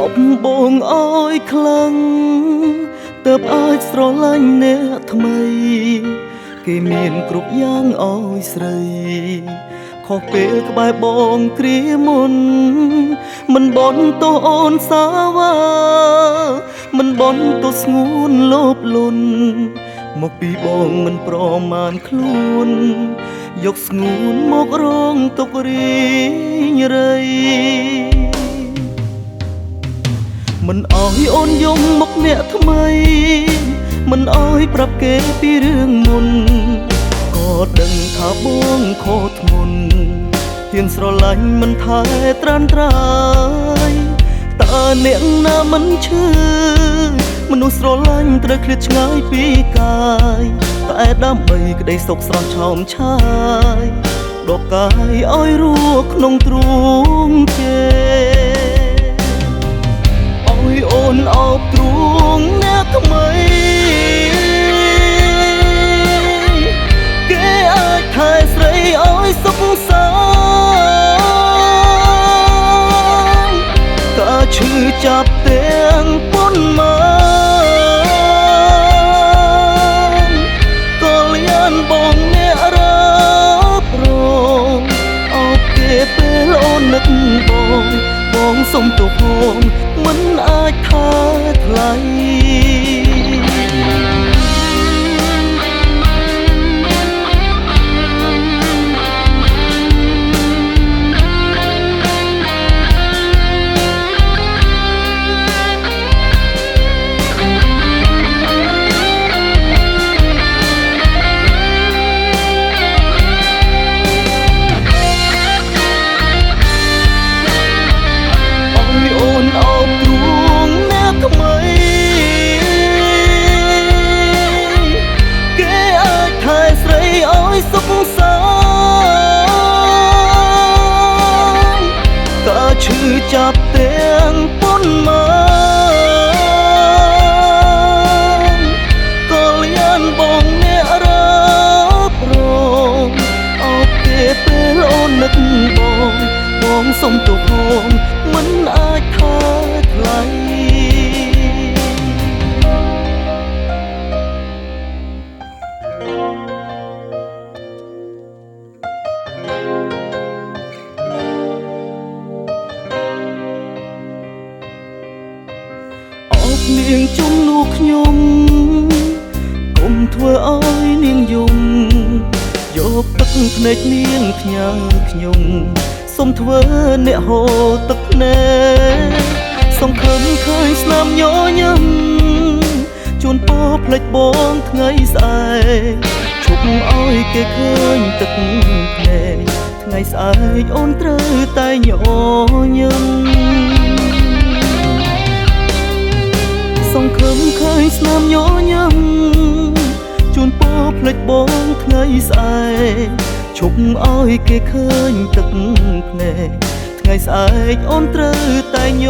អបបងអើយខ្លាំងទើបអាចស្រឡាញ់អ្នកថ្មីគេមានគ្រប់យ៉ាងអើយស្រីខុសពេលក្បែរបងគ្រាមុនមិនបន់ទោសអូនសាវាមិនបន់ទោសស្ងួនលោភលន់មកពីបងមិនប្រមាណខ្លួនយកស្ងួនមករងទុករីងរៃមិនអោយអូនយំមកអ្នកថ្មីមិនអោយប្រាប់គេពីរឿងមុនក៏ដឹងថាបងខកធ្ងន់ហ៊ានស្រឡាញ់មិនថែត្រានត្រាយតើអ្នកណាមិនឈឺមនុស្សស្រឡាញ់ត្រូវឃ្លាតឆ្ងាយពីកាយតែដើម្បីក្តីសុខស្រស់ឆោមឆាយដកកាយឲ្យរស់ក្នុងទ្រូងគេឲ្យអូនអោបទ្រូងអ្នកថ្មីគេអាចថែស្រីឲ្យសុខសាន្តក៏ឈឺចាប់ទាំងប៉ុនមកក៏លៀនបងអ្នករាប់រងអោបគេពេលអូននឹកបងសុំទោសផងមិនអាចថាថ្លៃសុខសាន្តក៏ឈឺចាប់ទាំងប៉ុនមកក៏លៀនបងអ្នករាប់រងអោបគេពេលអូននឹកបងសុំទោសផងមិនអាចថាថ្លៃនាងជំនួខ្ញុំកុំធ្វើឲ្យនាងយំយកទឹកភ្នែកនាងផ្ញើខ្ញុំសូមធ្វើអ្នកហូរទឹកភ្នែកសង្ឃឹមឃើញស្នាមញញឹមជូនពរផ្លេចបងថ្ងៃស្អែកឈប់ឲ្យគេឃើញទឹកភ្នែកថ្ងៃស្អែកអូនត្រូវតែញញឹមសង្ឃឹមឃើញស្នាមញញឹមជូនពរផ្លេចបងថ្ងៃស្អែកឈប់ឲ្យគេឃើញទឹកភ្នែកថ្ងៃស្អែកអូនត្រូវតែញ